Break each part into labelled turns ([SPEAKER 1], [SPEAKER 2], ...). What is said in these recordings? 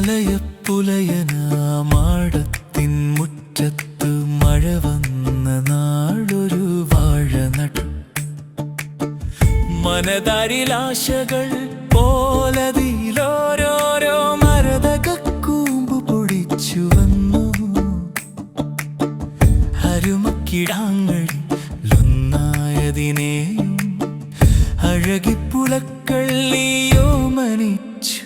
[SPEAKER 1] മലയപ്പുലയനാമാടത്തിൻ മുറ്റത്ത് മഴ വന്ന നാളൊരു വാഴ നട്ടു. മനതാരിലാശകൾ പോലതിലോരോരോ മരതകൂമ്പ് പൊടിച്ചു വന്നു. അരുമക്കിടാങ്ങളിലൊന്നായതിനെയും അഴകിപ്പുലക്കള്ളിയോ മനിച്ചു.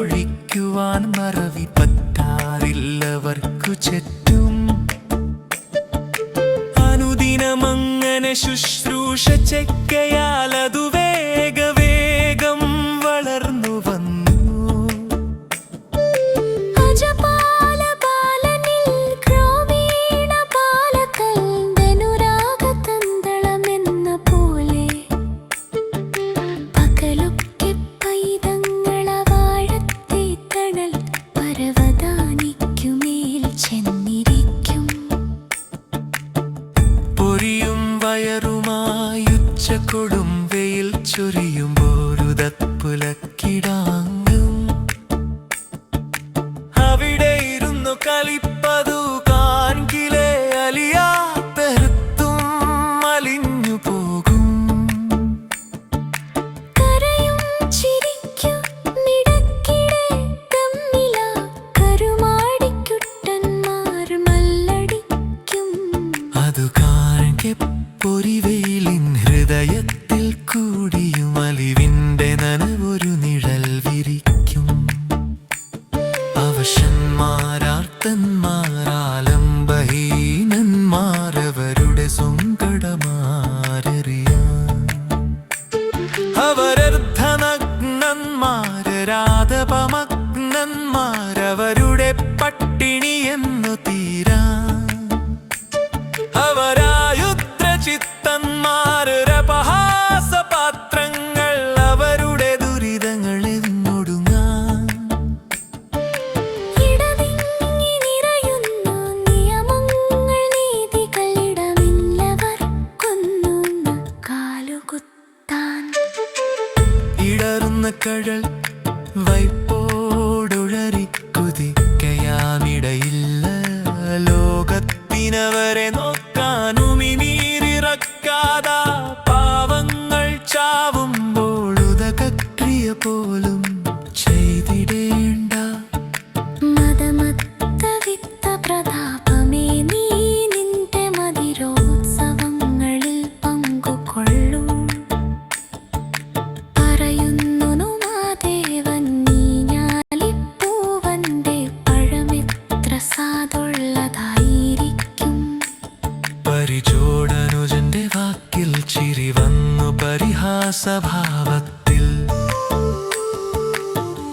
[SPEAKER 1] ൊഴിക്കുവാൻ മറവി പറ്റാറില്ലവർക്കു ചുറ്റും. അനുദിനമങ്ങനെ ശുശ്രൂഷ ചെക്കയാലതു വേഗം വളർന്നു വന്നു. പൊരിയും വയറുമായുച്ചക്കൊടും വെയിൽ ചൊരിയുമ്പോരുതപ്പുലക്കിടാങ്ങും. അവിടെ ഇരുന്നു കളിപ്പതു കാൺകിലേ അലിയാത്തെടുത്തും അലിഞ്ഞു പോകും. പൊരിവെയിലിൻ ഹൃദയത്തിൽ കൂടിയും അലിവിന്റെ നനവൊരു നിഴൽ വിരിക്കും. അവശന്മാരാർത്തന്മാരാലംബഹീനന്മാരവരുടെ സങ്കടമാരറിയാൻ. അവരർദ്ധനഗ്നന്മാരാധപമഗ്നന്മാരവരുടെ പട്ടിണി എന്നു തീരാൻ. ചിത്തന്മാരപഹാസപാത്രങ്ങൾ അവരുടെ ദുരിതങ്ങൾ എന്നൊടുങ്ങാൻ. ഇടറുന്ന കഴൽ വൈപ്പോടൊഴറി കുതിക്കയാമിടയില്ല. ലോകത്തിനവരെ നോക്കാനുമിനീരിറക്കാതാ പാവങ്ങൾ ചാവുമ്പോൾ ഉദകക്രിയ പോലും ചെയ്തിടേണ്ട.
[SPEAKER 2] മതമത്തവിത്തപ്രതാപമേ നീ നിന്റെ മതിരോത്സവങ്ങളിൽ പങ്കുകൊള്ളൂ. പറയുന്നു മാദേവൻ നീ ഞാലിപ്പൂവന്റെ പഴമെത്ര സാധുള്ളതായിരിക്കും.
[SPEAKER 1] പരിചോടനുജന്റെ വാക്കിൽ ചിരി വന്നു പരിഹാസഭാവത്തിൽ.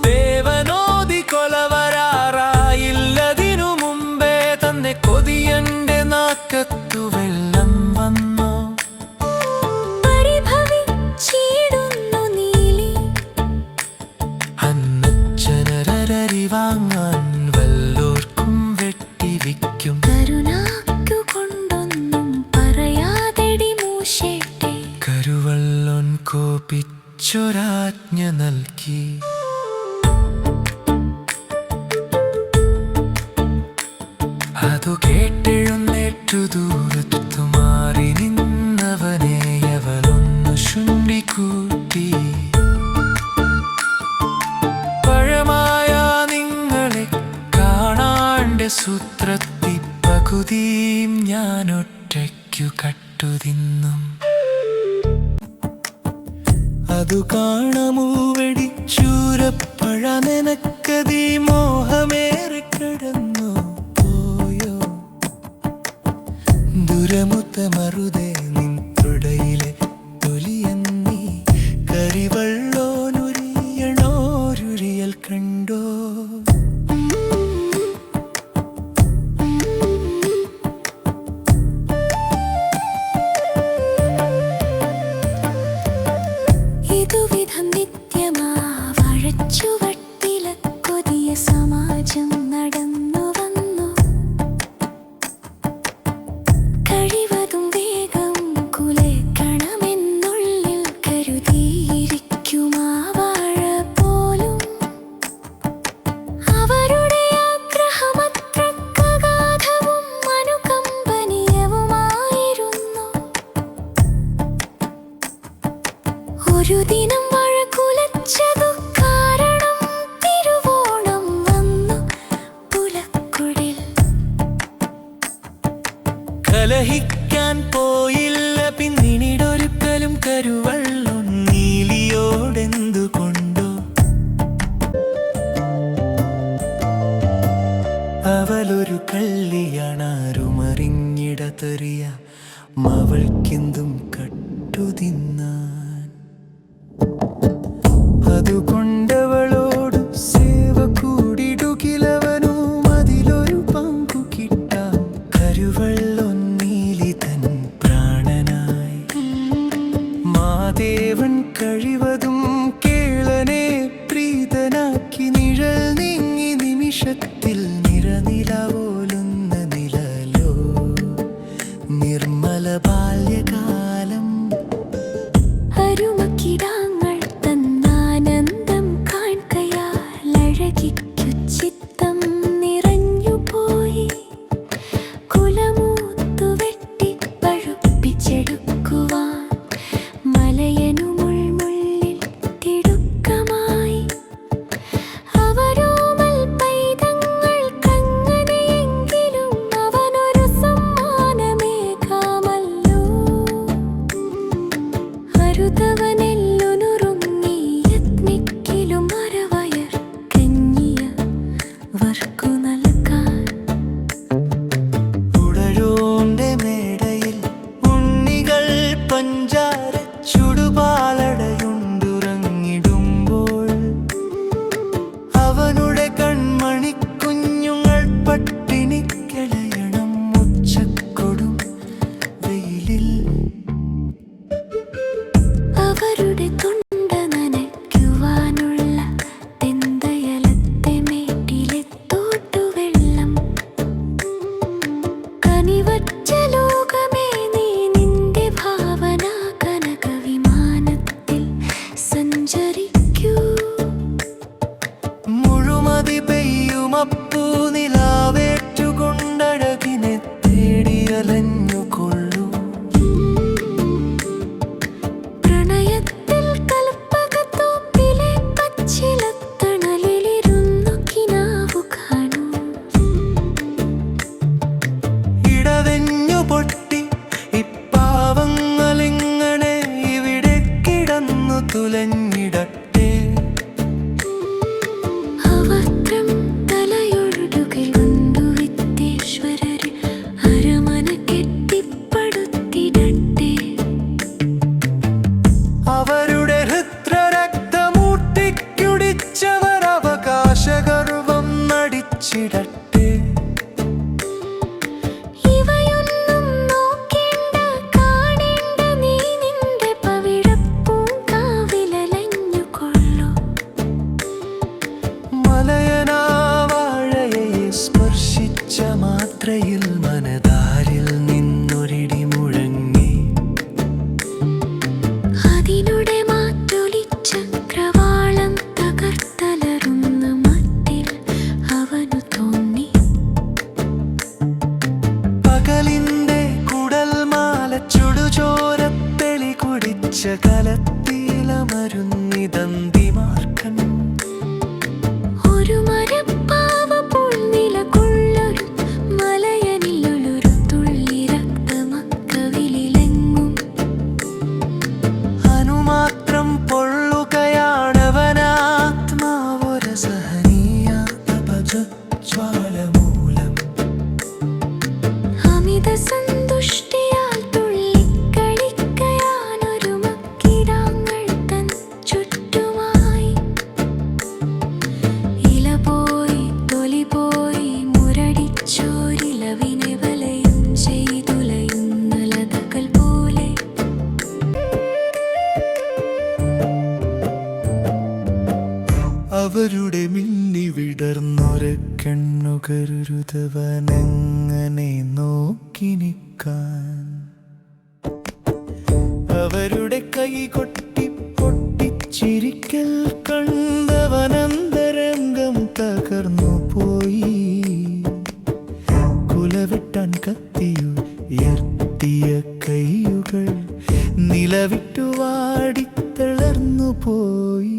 [SPEAKER 1] ദേവനോദി കൊലവരാറായില്ലതിനു മുമ്പേ തന്നെ കൊതിയന്റെ നാക്കത്തു വെള്ളം വന്നു.
[SPEAKER 2] പരിഭവിച്ചിടുന്നു നീലി
[SPEAKER 1] അന്നച്ചനരരി വാങ്ങാൻ വല്ലോർക്കും വെട്ടിവിക്കും.
[SPEAKER 2] കരുണാക്കുകൊണ്ടൊന്നും പറയാതെടി മൂശേട്ടെ.
[SPEAKER 1] കരുവള്ളോൻ കോപിച്ചൊരാജ്ഞ നൽകി. അതു കേട്ടെഴുന്നേറ്റു ദൂരത്തു മാറി നിന്നവനെ അവളൊന്നു ചുണ്ടിക്കൂട്ടി. പഴമായ നിങ്ങളെ കാണാണ്ട് സൂത്രത്തി പകുതിയും ഞാൻ ഒറ്റയ്ക്കു കട്ടുതിന്നും. അതു കാണമൂവെടി ചൂരപ്പഴ നിനക്കതീ മോഹമേറെ കടന്നു പോയോ? ദുരമുത്ത മറുതേ നിൻ തുടയിലെ തൊലിയന്നീ കരിവള്ളോനുരിയണോരുരിയൽ കണ്ടോ?
[SPEAKER 2] ഇതുവിധം നിത്യമാ വഴച്ചുവട്ടില കൊതിയ സമാജം നടന്നു വന്നു. കഴിവതും വേഗം കുലക്കണമെന്നുള്ളിൽ കരുതിയിരിക്കുമാ വാഴ പോലും. അവരുടെ ആഗ്രഹമത്ര അഗാധവും അനുകമ്പനീയവുമായിരുന്നു. ഒരു ദിനം മഴ കുലച്ചതു കാരണം തിരുവോണം വന്നു പുലക്കുടിൽ.
[SPEAKER 1] കലഹിക്കാൻ പോയില്ല പിന്നീടൊരുക്കലും കരുവള്ളൊൻ നീലിയോടെന്തുകൊണ്ടോ? അവളൊരു കള്ളിയാണാരുമറിഞ്ഞിടത്തെറിയാം അവൾക്കെന്തും കട്ടുതിന്നാൻ. അതുകൊണ്ടവളോട് സേവ കൂടിടുകിലവനും അതിലൊരു പങ്കു കിട്ടാം കരുവള്ളൊൻ നീലി തൻ പ്രാണനായി. മാദേവൻ കഴിവതും കേളനെ പ്രീതനാക്കി നിഴൽ നീങ്ങി നിമിഷത്തിൽ നിറനിലാവോലുന്ന നിഴലോ നിർമ്മല ബാല്യകാലം.
[SPEAKER 2] അരുമക്കിടാങ്ങൾ തന്നാനന്ദം കാൺകയാൽ അഴകിക്കു ചിത്തം നിറഞ്ഞുപോയി. കുലമൂത്തു വെട്ടി പഴുപ്പിച്ചെടുക്കുവാൻ മലയനു മുൾമുള്ളിൽ തിടുക്കമായി. അവരോമൽ പൈതങ്ങൾക്കങ്ങനെയെങ്കിലും അവനൊരു സമ്മാനമേകാമല്ലോ. അരുതവനെല്ലുനുറുങ്ങി യത്നിക്കിലും അരവയർ കഞ്ഞിയ വർക്കു നൽകാൻ.
[SPEAKER 1] ഉടയോന്റെ മേടയിൽ ഉണ്ണികൾ പഞ്ചാര ചുടുപാലടയുണ്ടുറങ്ങിടുമ്പോൾ അവനുടെ കൺമണിക്കുഞ്ഞുങ്ങൾ പട്ടിണി കിളയണം ഉച്ചക്കൊടും വെയിലിൽ.
[SPEAKER 2] അവരുടെ തൊണ്ട നനയ്ക്കുവാനുള്ള തെന്തയലത്തെ മേട്ടിലെ തോട്ടുവെള്ളം. കനിവച്ച ലോകമേ നീ നിന്റെ ഭാവന കനക വിമാനത്തിൽ സഞ്ചരിക്കൂ.
[SPEAKER 1] മുഴുമതി പെയ്യുമപ്പൂ നിലാവേറ്റുകൊണ്ടഴകിനെ തേടിയലഞ്ഞുകൊള്ളൂ.
[SPEAKER 2] പ്രണയത്തിൽ കൽപ്പകത്തോപ്പിലെ പച്ചിലത്തണലിലിരുന്നു കിനാവു കാണൂ.
[SPEAKER 1] ഇടവെഞ്ഞു പൊട്ടി ഇപ്പാവങ്ങളിങ്ങനെ ഇവിടെ കിടന്നു തുലഞ്ഞിടട്ടെ.
[SPEAKER 2] അവക്രം തലയൊഴുകൽ വന്നു വിദ്യേശ്വരര് അരമന കെട്ടിപ്പടുത്തിടട്ടെ.
[SPEAKER 1] അവരുടെ ഹൃദ്രക്തമൂട്ടിക്കുടിച്ചവർ അവകാശഗർവം നടിച്ചിടട്ടെ.
[SPEAKER 2] ഇവയൊന്നും നോക്കേണ്ട കാണേണ്ട നീ നിന്റെ പവിഴപ്പൂങ്കാവിലലഞ്ഞുകൊള്ളൂ.
[SPEAKER 1] മലയനാവാഴയെ സ്പർശിച്ച മാത്രയിൽ മനതാരിൽ നിന്നൊരിടി മുഴങ്ങി.
[SPEAKER 2] അതിനുടെ മാറ്റൊലിച്ച ചക്രവാളം തകർത്തലറുന്ന മട്ടിൽ അവനു തോന്നി.
[SPEAKER 1] പകലിന്റെ കുടൽമാല ചുടുചോരത്തെളി കുടിച്ച കലത്തിലമരുന്നിതന്തിമാർക്കൻ.
[SPEAKER 2] ഒരു മരപ്പാവ പോൽ നിലകൊള്ളൊരു മലയനിൽ സുരസന്തുഷ്ടിയാൽ തുള്ളിക്കളിക്കയാനൊരു മക്കിടാങ്ങൾ തൻ ചുറ്റുമായി. ഇല പോയി തൊലി പോയി മുരടിച്ചോരിലവിനെ വലയം ചെയ്തുലയുന്ന ലതകൾ പോലെ.
[SPEAKER 1] അവരുടെ മിന്നി വിടർന്നൊര കണ്ണുകരുതവനങ്ങനെ നോക്കി നിൽക്കാൻ. അവരുടെ കൈ കൊട്ടി പൊട്ടിച്ചിരിക്കൽ കണ്ടവനന്തരംഗം തകർന്നു പോയി. കുലവെട്ടാൻ കത്തിയുയർത്തിയ കൈയുകൾ നിലവിട്ടു വാടിത്തളർന്നു പോയി.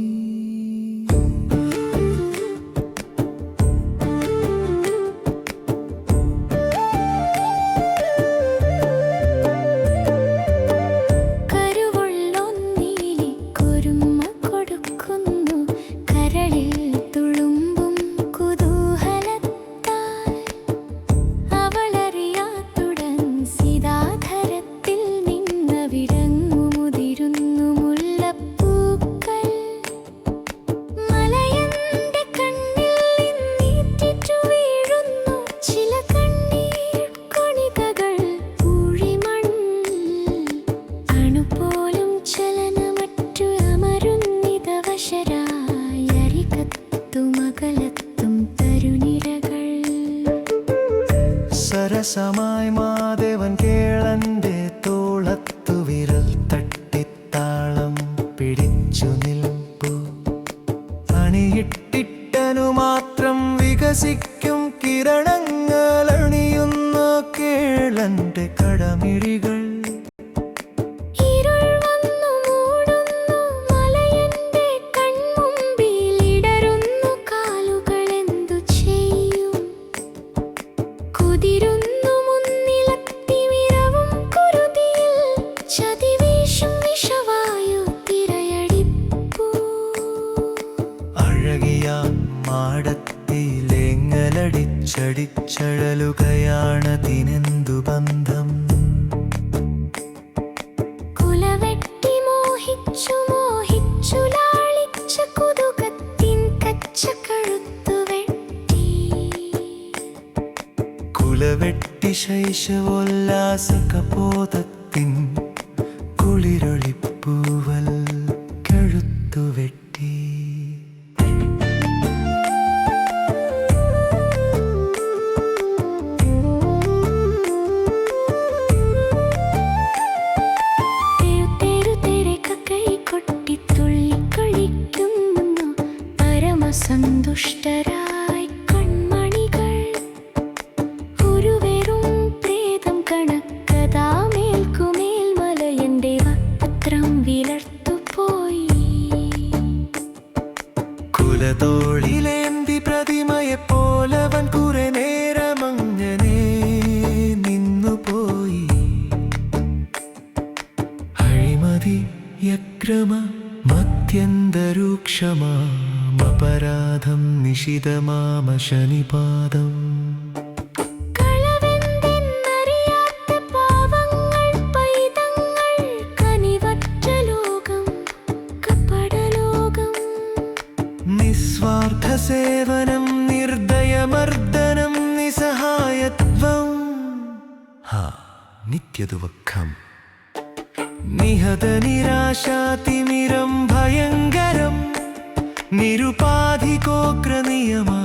[SPEAKER 1] സരസമായി മാധവൻ കേളന്റെ തോളത്തു വിരൽ തട്ടിത്താളം പിടിച്ചു നിൽപ്പു. അണിയിട്ടിട്ടനു മാത്രം വികസിക്കും കിരണങ്ങൾ അണിയുന്ന കേളന്റെ കടമിഴികൾ. മാടത്തിലെങ്ങലടിച്ചടിച്ചഴലുകയാണതിനെന്തു ബന്ധം.
[SPEAKER 2] കുലവെട്ടി മോഹിച്ചു മോഹിച്ചു ലാളിച്ച കുതുകത്തിൻ കച്ചക്കഴുത്തുവെട്ടി.
[SPEAKER 1] കുലവെട്ടി ശൈശവോല്ലാസകപോതത്തിൻ കുളിരൊളിപ്പൂവൽ കഴുത്തുവെട്ടി.
[SPEAKER 2] സന്തുഷ്ടരായി കൺമണികൾ ഒരു വെറും പ്രേതം കണക്കതാമേൽക്കുമേൽ മലയന്റെ പത്രം വിലർത്തുപോയി.
[SPEAKER 1] കുലതോളിലേന്തി പ്രതിമയെപ്പോലവൻ കുറെ നേരമങ്ങനെ നിന്നുപോയി. അഴിമതി യക്രമ മത്യന്തരൂക്ഷമാമപരാധം നിശിതമാമ ശനിപാദം.
[SPEAKER 2] കളവെന്തെന്നറിയാത്ത പാവങ്ങൾ പൈതങ്ങൾ കനിവറ്റ ലോകം കപടലോകം.
[SPEAKER 1] നിസ്വാർത്ഥ സേവനം നിർദയമർദ്ദനം നിസ്സഹായത്വം. നിത്യദുഃഖം നിഹത നിരാശാതിമിരം ഭയങ്കരം നിരുപാധികോഗ്രനിയമാ.